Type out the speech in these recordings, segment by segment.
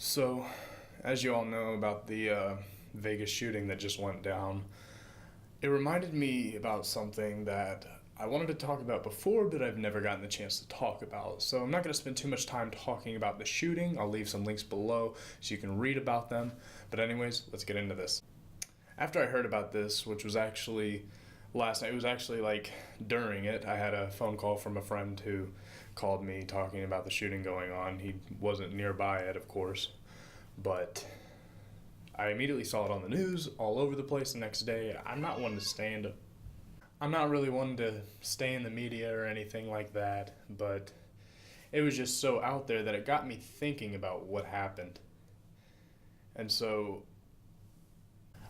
So, as you all know about the Vegas shooting that just went down, it reminded me about something that I wanted to talk about before, but I've never gotten the chance to talk about. So, I'm not going to spend too much time talking about the shooting. I'll leave some links below so you can read about them. But, anyways, let's get into this. After I heard about this, which was actually last night, it was actually like during it, I had a phone call from a friend who called me talking about the shooting going on. He wasn't nearby it, of course, but I immediately saw it on the news all over the place the next day. I'm not really one to stay in the media or anything like that, but it was just so out there that it got me thinking about what happened. And so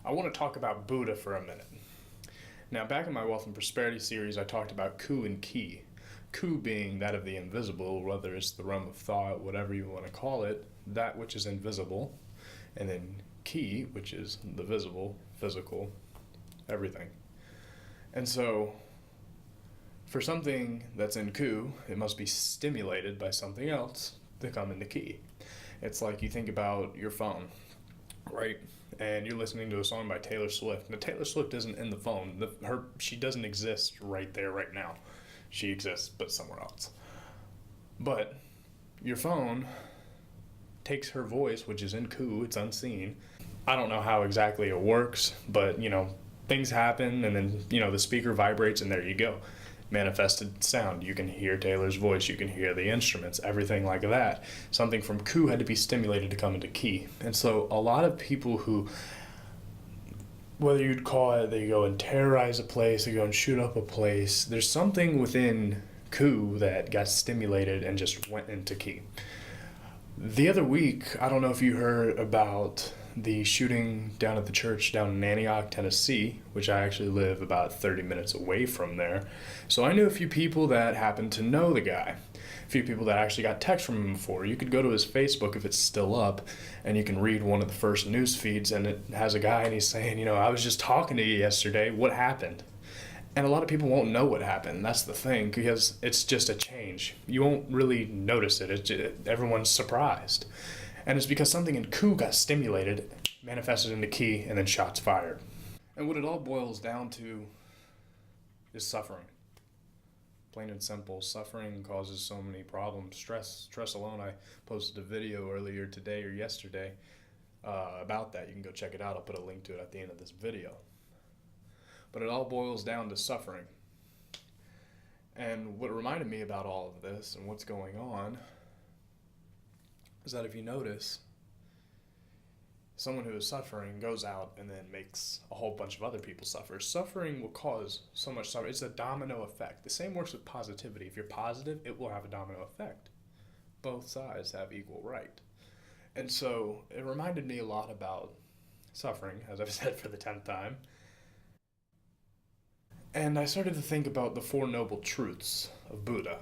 I want to talk about Buddha for a minute. Now, back in my Wealth and Prosperity series, I talked about Ku and Ki. Ku being that of the invisible, whether it's the realm of thought, whatever you want to call it, that which is invisible, and then Ki, which is the visible, physical, everything. And so, for something that's in Ku, it must be stimulated by something else to come into Ki. It's like you think about your phone, right? And you're listening to a song by Taylor Swift. Now, Taylor Swift isn't in the phone. She doesn't exist right there, right now. She exists, but somewhere else. But your phone takes her voice, which is in Ku, it's unseen. I don't know how exactly it works, but, things happen, and then, the speaker vibrates, and there you go. Manifested sound. You can hear Taylor's voice, you can hear the instruments, everything like that. Something from Ku had to be stimulated to come into Ki. And so a lot of people who, whether you'd call it they go and terrorize a place, they go and shoot up a place, there's something within Ku that got stimulated and just went into Ki. The other week, I don't know if you heard about the shooting down at the church down in Antioch, Tennessee, which I actually live about 30 minutes away from there. So I knew a few people that happened to know the guy. A few people that actually got texts from him before. You could go to his Facebook if it's still up, and you can read one of the first news feeds, and it has a guy, and he's saying, I was just talking to you yesterday. What happened? And a lot of people won't know what happened. That's the thing, because it's just a change. You won't really notice it. Everyone's surprised. And it's because something in Ku got stimulated, manifested into Ki, and then shots fired. And what it all boils down to is suffering. Plain and simple. Suffering causes so many problems. Stress alone. I posted a video earlier today or yesterday about that. You can go check it out. I'll put a link to it at the end of this video. But it all boils down to suffering. And what reminded me about all of this and what's going on is that if you notice, someone who is suffering goes out and then makes a whole bunch of other people suffer. Suffering will cause so much suffering. It's a domino effect. The same works with positivity. If you're positive, it will have a domino effect. Both sides have equal right. And so it reminded me a lot about suffering, as I've said for the 10th time. And I started to think about the Four Noble Truths of Buddha.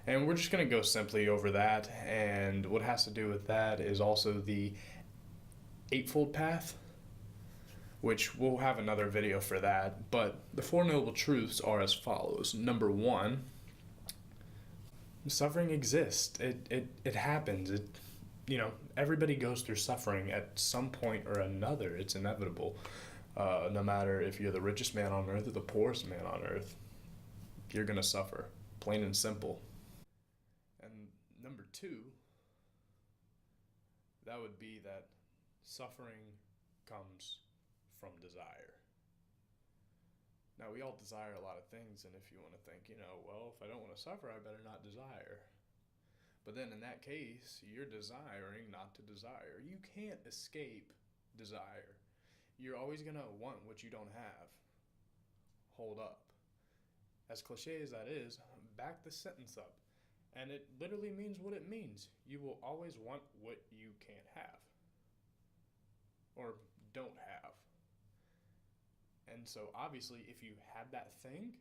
And we're just going to go simply over that. And what has to do with that is also the Eightfold Path, which we'll have another video for that. But the Four Noble Truths are as follows. Number one, suffering exists. It happens. Everybody goes through suffering at some point or another. It's inevitable. No matter if you're the richest man on earth or the poorest man on earth, you're going to suffer. Plain and simple. And number two, that would be that suffering comes from desire. Now, we all desire a lot of things, and if you want to think, if I don't want to suffer, I better not desire. But then in that case, you're desiring not to desire. You can't escape desire. You're always going to want what you don't have. Hold up. As cliche as that is, back the sentence up. And it literally means what it means. You will always want what you can't have. Or don't have. And so obviously, if you had that thing,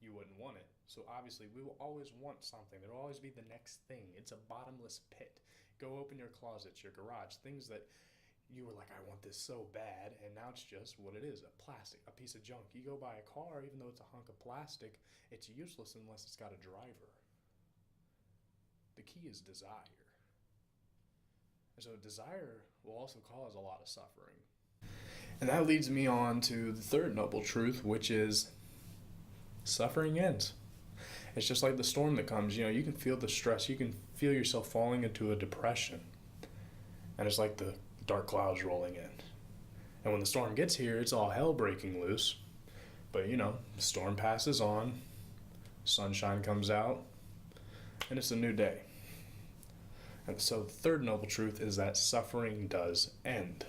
you wouldn't want it. So obviously, we will always want something. There will always be the next thing. It's a bottomless pit. Go open your closets, your garage, things that you were like, I want this so bad, and now it's just what it is, a plastic, a piece of junk. You go buy a car, even though it's a hunk of plastic, it's useless unless it's got a driver. The key is desire. And so desire will also cause a lot of suffering. And that leads me on to the third noble truth, which is suffering ends. It's just like the storm that comes. You can feel the stress. You can feel yourself falling into a depression. And it's like the dark clouds rolling in. And when the storm gets here, it's all hell breaking loose. But, the storm passes on, sunshine comes out, and it's a new day. And so the third noble truth is that suffering does end.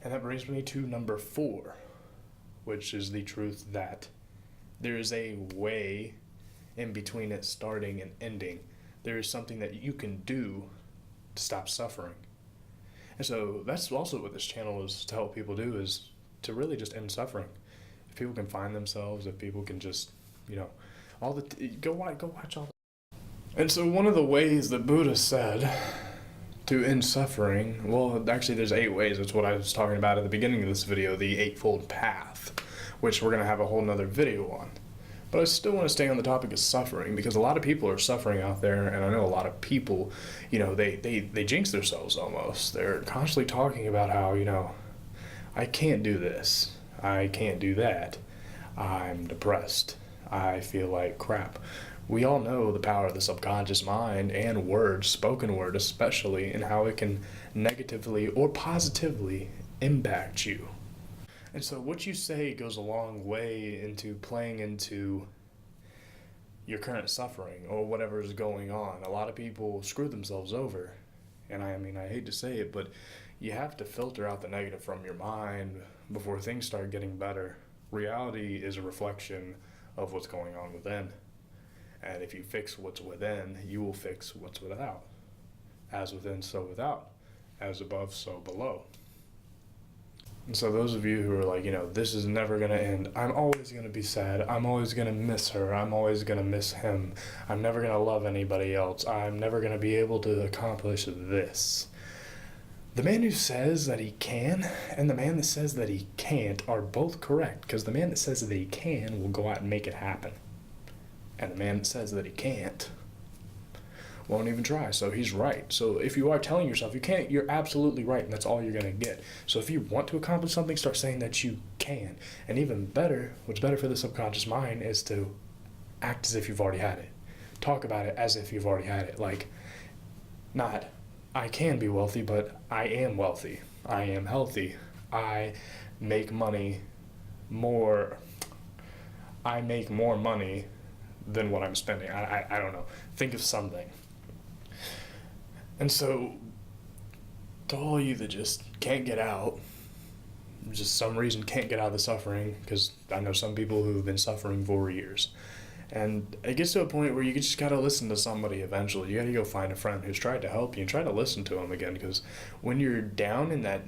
And that brings me to number 4, which is the truth that there is a way in between it starting and ending. There is something that you can do to stop suffering. And so that's also what this channel is to help people do, is to really just end suffering. If people can find themselves, if people can just, go watch all. And so one of the ways that Buddha said to end suffering, well, actually there's 8 ways. That's what I was talking about at the beginning of this video, the Eightfold Path, which we're going to have a whole nother video on. But I still want to stay on the topic of suffering, because a lot of people are suffering out there, and I know a lot of people, they jinx themselves almost. They're constantly talking about how, I can't do this, I can't do that, I'm depressed, I feel like crap. We all know the power of the subconscious mind and words, spoken word especially, and how it can negatively or positively impact you. And so what you say goes a long way into playing into your current suffering or whatever is going on. A lot of people screw themselves over. And I hate to say it, but you have to filter out the negative from your mind before things start getting better. Reality is a reflection of what's going on within. And if you fix what's within, you will fix what's without. As within, so without. As above, so below. And so those of you who are like, this is never going to end. I'm always going to be sad. I'm always going to miss her. I'm always going to miss him. I'm never going to love anybody else. I'm never going to be able to accomplish this. The man who says that he can and the man that says that he can't are both correct, because the man that says that he can will go out and make it happen. And the man that says that he can't won't even try, so he's right. So if you are telling yourself you can't, you're absolutely right, and that's all you're going to get. So if you want to accomplish something, start saying that you can. And even better, what's better for the subconscious mind is to act as if you've already had it. Talk about it as if you've already had it. Like, not, I can be wealthy, but I am wealthy. I am healthy. I make more money than what I'm spending. I don't know. Think of something. And so, to all you that just can't get out, just some reason can't get out of the suffering, because I know some people who've been suffering for years. And it gets to a point where you just gotta listen to somebody eventually. You gotta go find a friend who's tried to help you and try to listen to them again, because when you're down in that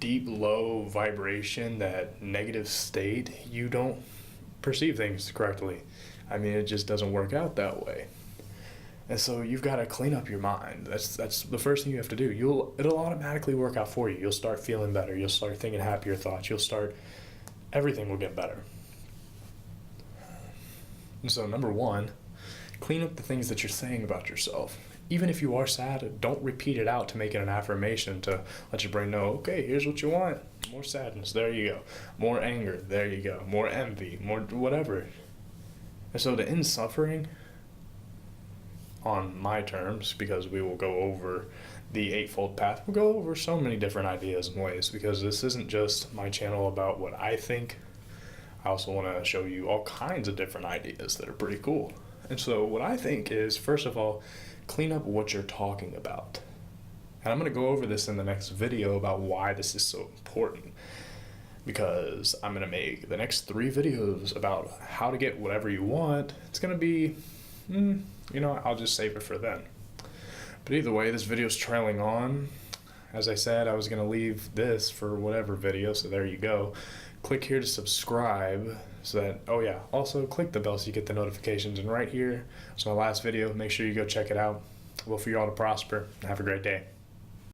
deep, low vibration, that negative state, you don't perceive things correctly. It just doesn't work out that way. And so you've got to clean up your mind. That's the first thing you have to do. It'll automatically work out for you. You'll start feeling better. You'll start thinking happier thoughts. Everything will get better. And so number 1, clean up the things that you're saying about yourself. Even if you are sad, don't repeat it out to make it an affirmation to let your brain know, okay, here's what you want. More sadness, there you go. More anger, there you go. More envy, more whatever. And so to end suffering, on my terms, because we will go over the Eightfold Path, we'll go over so many different ideas and ways, because this isn't just my channel about what I think. I also want to show you all kinds of different ideas that are pretty cool. And so what I think is, first of all, clean up what you're talking about. And I'm going to go over this in the next video about why this is so important. Because I'm going to make the next 3 videos about how to get whatever you want. It's going to be, I'll just save it for then. But either way, this video's trailing on. As I said, I was going to leave this for whatever video, so there you go. Click here to subscribe, so that, also click the bell so you get the notifications. And right here, it's my last video. Make sure you go check it out. Well, for you all to prosper. Have a great day.